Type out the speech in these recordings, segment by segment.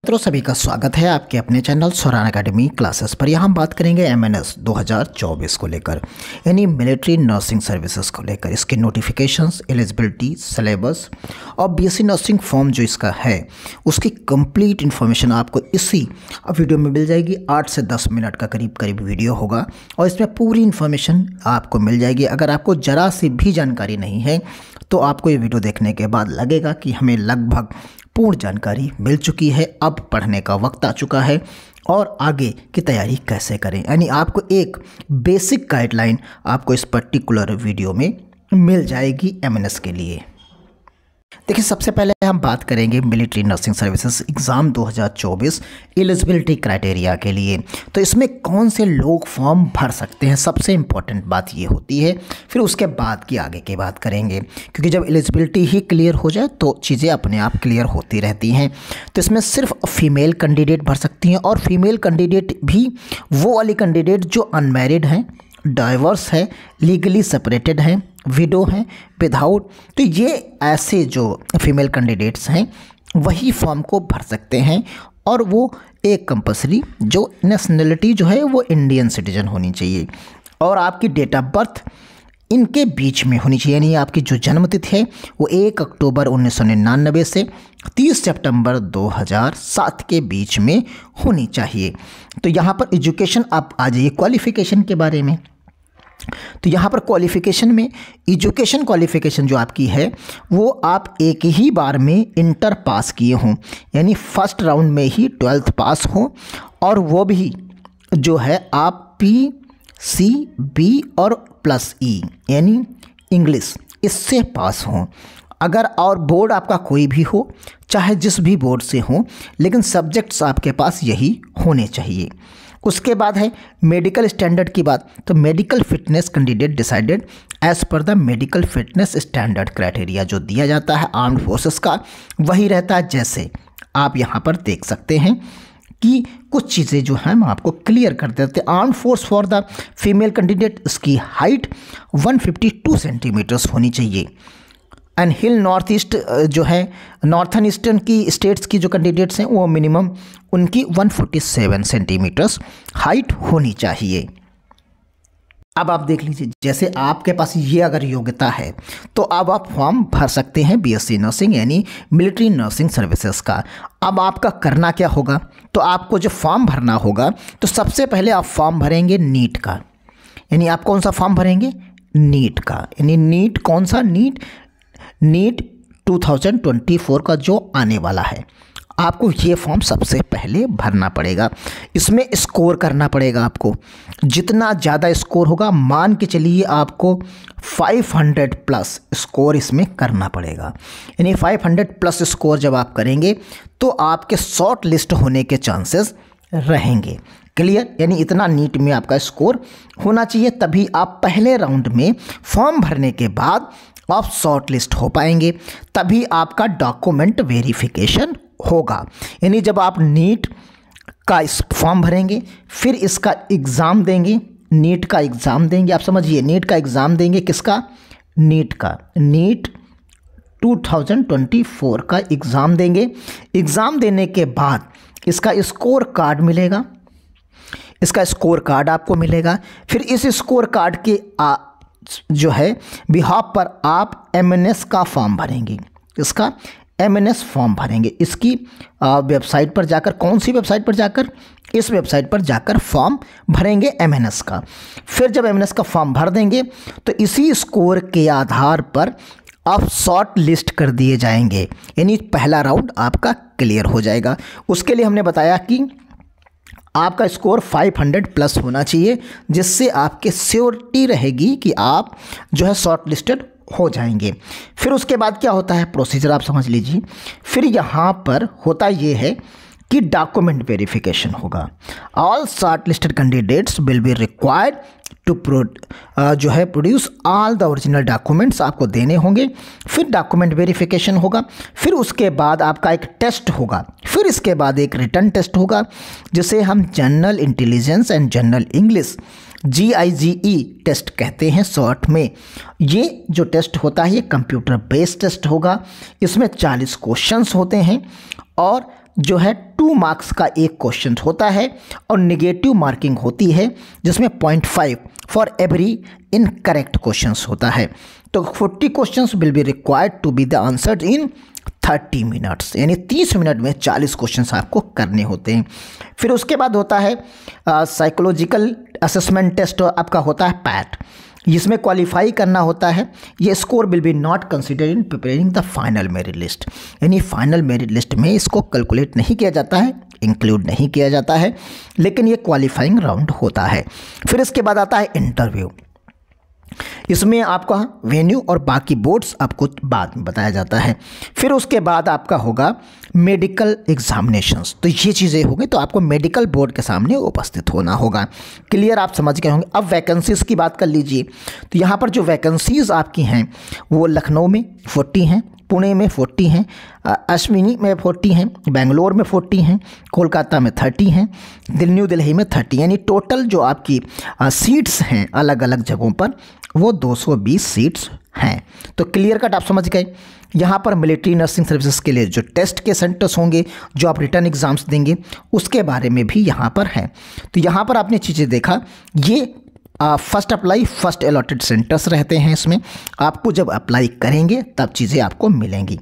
मित्रों सभी का स्वागत है आपके अपने चैनल सोरान एकेडमी क्लासेस पर। यहाँ हम बात करेंगे एमएनएस 2024 को लेकर, यानी मिलिट्री नर्सिंग सर्विसेज को लेकर। इसके नोटिफिकेशंस, एलिजिबिलिटी, सिलेबस और बीएससी नर्सिंग फॉर्म जो इसका है उसकी कंप्लीट इन्फॉर्मेशन आपको इसी वीडियो में मिल जाएगी। 8 से 10 मिनट का करीब वीडियो होगा और इसमें पूरी इन्फॉर्मेशन आपको मिल जाएगी। अगर आपको ज़रा सी भी जानकारी नहीं है तो आपको ये वीडियो देखने के बाद लगेगा कि हमें लगभग पूर्ण जानकारी मिल चुकी है, अब पढ़ने का वक्त आ चुका है और आगे की तैयारी कैसे करें, यानी आपको एक बेसिक गाइडलाइन आपको इस पर्टिकुलर वीडियो में मिल जाएगी एमएनएस के लिए। देखिए, सबसे पहले हम बात करेंगे military nursing services exam 2024 eligibility criteria के लिए। तो इसमें कौन से लोग फॉर्म भर सकते हैं, सबसे इम्पॉर्टेंट बात ये होती है। फिर उसके बाद की आगे की बात करेंगे, क्योंकि जब एलिजिबिलिटी ही क्लियर हो जाए तो चीज़ें अपने आप क्लियर होती रहती हैं। तो इसमें सिर्फ फीमेल कैंडिडेट भर सकती हैं, और फीमेल कैंडिडेट भी वो वाली कैंडिडेट जो अनमैरिड हैं, डाइवर्स है, लीगली सेपरेटेड हैं, विडो हैं, विदाउट। तो ये ऐसे जो फीमेल कैंडिडेट्स हैं वही फॉर्म को भर सकते हैं, और वो एक कंपलसरी जो नेशनलिटी जो है वो इंडियन सिटीजन होनी चाहिए, और आपकी डेट ऑफ बर्थ इनके बीच में होनी चाहिए, यानी आपकी जो जन्म तिथि है वो 1 अक्टूबर 1999 से 30 सितंबर 2007 के बीच में होनी चाहिए। तो यहाँ पर एजुकेशन, आप आ जाइए क्वालिफ़िकेशन के बारे में। तो यहाँ पर क्वालिफ़िकेशन में एजुकेशन क्वालिफ़िकेशन जो आपकी है वो आप एक ही बार में इंटर पास किए हों, यानी फर्स्ट राउंड में ही 12th पास हो, और वो भी जो है आप PCB और +E यानी इंग्लिश इससे पास हों। अगर और बोर्ड आपका कोई भी हो, चाहे जिस भी बोर्ड से हो, लेकिन सब्जेक्ट्स आपके पास यही होने चाहिए। उसके बाद है मेडिकल स्टैंडर्ड की बात। तो medical fitness candidate decided as per the medical fitness standard criteria जो दिया जाता है आर्म्ड फोर्सेस का वही रहता है। जैसे आप यहाँ पर देख सकते हैं कि कुछ चीज़ें जो हैं हम आपको क्लियर कर देते हैं। Armed force for the female candidate, इसकी हाइट 152 सेंटीमीटर्स होनी चाहिए। एंड हिल नॉर्थ ईस्ट जो है नॉर्थन ईस्टर्न की स्टेट्स की जो कैंडिडेट्स हैं वो मिनिमम उनकी 147 सेंटीमीटर्स हाइट होनी चाहिए। अब आप देख लीजिए, जैसे आपके पास ये अगर योग्यता है तो अब आप फॉर्म भर सकते हैं बीएससी नर्सिंग यानी मिलिट्री नर्सिंग सर्विसेज का। अब आपका करना क्या होगा, तो आपको जो फॉर्म भरना होगा तो सबसे पहले आप फॉर्म भरेंगे नीट का, यानी आप कौन सा फॉर्म भरेंगे, नीट का। यानी नीट कौन सा, नीट 2024 का जो आने वाला है, आपको ये फॉर्म सबसे पहले भरना पड़ेगा। इसमें स्कोर करना पड़ेगा आपको, जितना ज़्यादा स्कोर होगा, मान के चलिए आपको 500 प्लस स्कोर इसमें करना पड़ेगा। यानी 500 प्लस स्कोर जब आप करेंगे तो आपके शॉर्ट लिस्ट होने के चांसेस रहेंगे। क्लियर, यानी इतना नीट में आपका स्कोर होना चाहिए, तभी आप पहले राउंड में फॉर्म भरने के बाद आप शॉर्ट लिस्ट हो पाएंगे, तभी आपका डॉक्यूमेंट वेरिफिकेशन होगा। यानी जब आप नीट का इस फॉर्म भरेंगे, फिर इसका एग्ज़ाम देंगे, नीट का एग्ज़ाम देंगे, आप समझिए नीट का एग्ज़ाम देंगे, किसका, नीट का, नीट 2024 का एग्ज़ाम देंगे। एग्ज़ाम देने के बाद इसका स्कोर कार्ड मिलेगा, इसका स्कोर कार्ड आपको मिलेगा। फिर इस स्कोर कार्ड के जो है बिहाफ पर आप एमएनएस का फॉर्म भरेंगे, इसका एमएनएस फॉर्म भरेंगे। इसकी वेबसाइट पर जाकर, कौन सी वेबसाइट पर जाकर, इस वेबसाइट पर जाकर फॉर्म भरेंगे एमएनएस का। फिर जब एमएनएस का फॉर्म भर देंगे तो इसी स्कोर के आधार पर आप शॉर्ट लिस्ट कर दिए जाएंगे, यानी पहला राउंड आपका क्लियर हो जाएगा। उसके लिए हमने बताया कि आपका स्कोर 500 प्लस होना चाहिए, जिससे आपके श्योरिटी रहेगी कि आप जो है शॉर्ट लिस्टेड हो जाएंगे। फिर उसके बाद क्या होता है, प्रोसीजर आप समझ लीजिए। फिर यहाँ पर होता ये है कि डॉक्यूमेंट वेरिफिकेशन होगा। All short listed candidates will be required to जो है produce all the original documents आपको देने होंगे। फिर डॉक्यूमेंट वेरिफिकेशन होगा, फिर उसके बाद आपका एक टेस्ट होगा, फिर इसके बाद एक रिटन टेस्ट होगा, जिसे हम general intelligence and general English GIGE test कहते हैं शॉर्ट में। ये जो टेस्ट होता है ये कंप्यूटर बेस्ड टेस्ट होगा। इसमें 40 क्वेश्चंस होते हैं और जो है 2 मार्क्स का एक क्वेश्चन होता है और निगेटिव मार्किंग होती है जिसमें 0.5 फॉर एवरी इनकरेक्ट क्वेश्चंस होता है। तो 40 questions will be required to be the answered in 30 minutes, यानी 30 मिनट में 40 क्वेश्चंस आपको करने होते हैं। फिर उसके बाद होता है साइकोलॉजिकल असेसमेंट टेस्ट आपका होता है पैट, जिसमें क्वालिफाई करना होता है। ये score will be not consider in preparing the final merit list, यानी फाइनल मेरिट लिस्ट में इसको कैलकुलेट नहीं किया जाता है, इंक्लूड नहीं किया जाता है, लेकिन ये क्वालिफाइंग राउंड होता है। फिर इसके बाद आता है इंटरव्यू, इसमें आपका वेन्यू और बाकी बोर्ड्स आपको बाद में बताया जाता है। फिर उसके बाद आपका होगा मेडिकल एग्जामिनेशंस, तो ये चीज़ें होंगी, तो आपको मेडिकल बोर्ड के सामने उपस्थित होना होगा। क्लियर, आप समझ गए होंगे। अब वैकेंसीज की बात कर लीजिए, तो यहाँ पर जो वैकेंसीज आपकी हैं वो लखनऊ में 40 हैं, पुणे में 40 हैं, अश्विनी में 40 हैं, बेंगलोर में 40 हैं, कोलकाता में 30 हैं, न्यू दिल्ली में 30, यानी टोटल जो आपकी सीट्स हैं अलग अलग जगहों पर वो 220 सीट्स हैं। तो क्लियर कट आप समझ गए। यहाँ पर मिलिट्री नर्सिंग सर्विसेज के लिए जो टेस्ट के सेंटर्स होंगे, जो आप रिटर्न एग्ज़ाम्स देंगे, उसके बारे में भी यहाँ पर है। तो यहाँ पर आपने चीज़ें देखा, ये first apply first allotted centres रहते हैं। इसमें आपको जब अप्लाई करेंगे तब चीज़ें आपको मिलेंगी।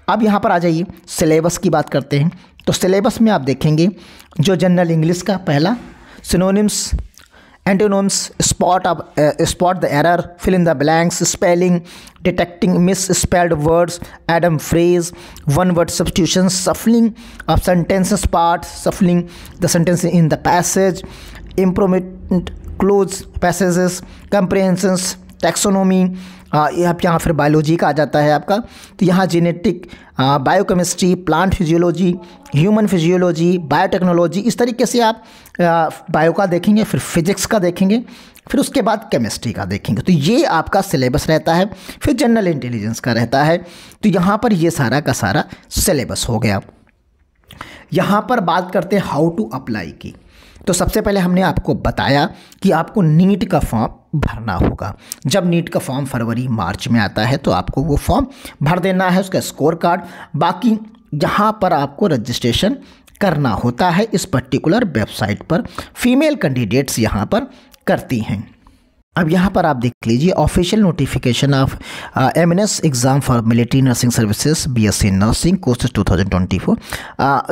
अब यहाँ पर आ जाइए, सिलेबस की बात करते हैं। तो सिलेबस में आप देखेंगे जो जनरल इंग्लिश का पहला synonyms, antonyms, spot the error, fill in the blanks, spelling, detecting misspelled words, add phrase, one word substitutions, shuffling of sentences parts, shuffling the sentences in the passage, improvement close passages, comprehensions, taxonomy, यहाँ फिर biology का आ जाता है आपका। तो यहाँ genetic, biochemistry, plant physiology, human physiology, biotechnology, इस तरीके से आप बायो का देखेंगे, फिर फिजिक्स का देखेंगे, फिर उसके बाद केमिस्ट्री का देखेंगे। तो ये आपका सिलेबस रहता है। फिर जनरल इंटेलिजेंस का रहता है। तो यहाँ पर ये सारा का सारा सिलेबस हो गया। यहाँ पर बात करते हैं हाउ टू अप्लाई की। तो सबसे पहले हमने आपको बताया कि आपको नीट का फॉर्म भरना होगा। जब नीट का फॉर्म फरवरी मार्च में आता है तो आपको वो फॉर्म भर देना है, उसका स्कोर कार्ड। बाकी यहाँ पर आपको रजिस्ट्रेशन करना होता है इस पर्टिकुलर वेबसाइट पर। फीमेल कैंडिडेट्स यहाँ पर करती हैं। अब यहाँ पर आप देख लीजिए, official notification of MNS exam for military nursing services BSc nursing courses 2024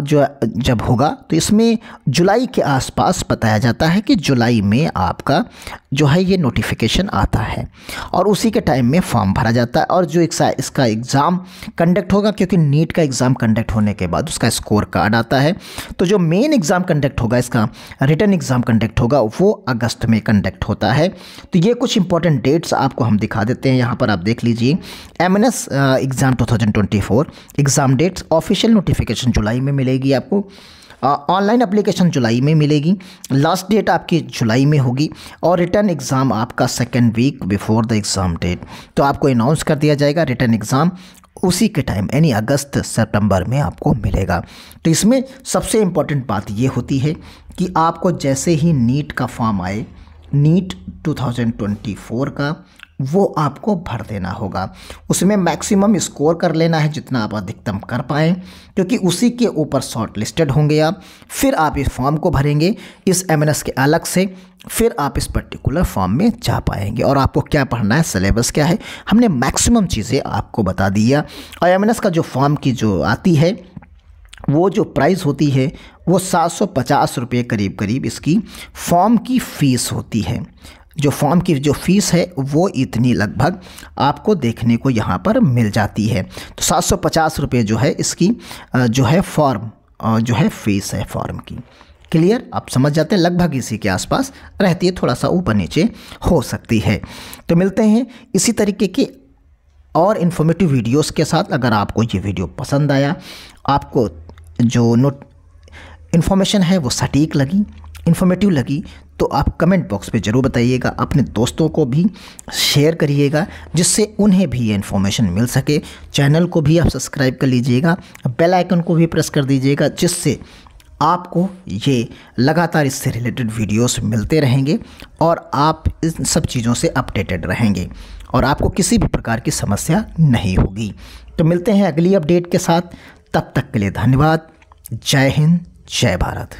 जो जब होगा तो इसमें जुलाई के आसपास बताया जाता है कि जुलाई में आपका जो है ये नोटिफिकेशन आता है और उसी के टाइम में फॉर्म भरा जाता है। और जो इसका एग्ज़ाम कंडक्ट होगा, क्योंकि नीट का एग्ज़ाम कंडक्ट होने के बाद उसका स्कोर कार्ड आता है, तो जो मेन एग्ज़ाम कंडक्ट होगा, इसका रिटर्न एग्ज़ाम कंडक्ट होगा, वो अगस्त में कंडक्ट होता है। तो ये कुछ इंपॉर्टेंट डेट्स आपको हम दिखा देते हैं। यहाँ पर आप देख लीजिए, MNS exam 2024 exam dates, official notification जुलाई में मिलेगी आपको, ऑनलाइन एप्लीकेशन जुलाई में मिलेगी, लास्ट डेट आपकी जुलाई में होगी और रिटर्न एग्ज़ाम आपका 2nd week before the exam date. तो आपको अनाउंस कर दिया जाएगा रिटर्न एग्ज़ाम उसी के टाइम, यानी अगस्त सितंबर में आपको मिलेगा। तो इसमें सबसे इम्पॉर्टेंट बात ये होती है कि आपको जैसे ही नीट का फॉर्म आए, नीट 2024 का, वो आपको भर देना होगा। उसमें मैक्सिमम स्कोर कर लेना है जितना आप अधिकतम कर पाएँ, क्योंकि उसी के ऊपर शॉर्ट लिस्टेड होंगे आप। फिर आप इस फॉर्म को भरेंगे इस एमएनएस के अलग से, फिर आप इस पर्टिकुलर फॉर्म में जा पाएंगे। और आपको क्या पढ़ना है, सिलेबस क्या है, हमने मैक्सिमम चीज़ें आपको बता दिया। और एमएनएस का जो फॉर्म की जो आती है, वो जो प्राइस होती है वो 750 रुपये करीब करीब इसकी फॉर्म की फ़ीस होती है। जो फॉर्म की जो फ़ीस है वो इतनी लगभग आपको देखने को यहाँ पर मिल जाती है। तो 750 रुपये जो है इसकी जो है फॉर्म जो है फ़ीस है फॉर्म की। क्लियर, आप समझ जाते हैं, लगभग इसी के आसपास रहती है, थोड़ा सा ऊपर नीचे हो सकती है। तो मिलते हैं इसी तरीके के और इन्फॉर्मेटिव वीडियोस के साथ। अगर आपको ये वीडियो पसंद आया, आपको जो इन्फॉर्मेशन है वो सटीक लगी, इन्फॉर्मेटिव लगी, तो आप कमेंट बॉक्स पे ज़रूर बताइएगा। अपने दोस्तों को भी शेयर करिएगा जिससे उन्हें भी ये इन्फॉर्मेशन मिल सके। चैनल को भी आप सब्सक्राइब कर लीजिएगा, बेल आइकन को भी प्रेस कर दीजिएगा, जिससे आपको ये लगातार इससे रिलेटेड वीडियोस मिलते रहेंगे और आप इन सब चीज़ों से अपडेटेड रहेंगे और आपको किसी भी प्रकार की समस्या नहीं होगी। तो मिलते हैं अगली अपडेट के साथ, तब तक के लिए धन्यवाद। जय हिंद, जय भारत।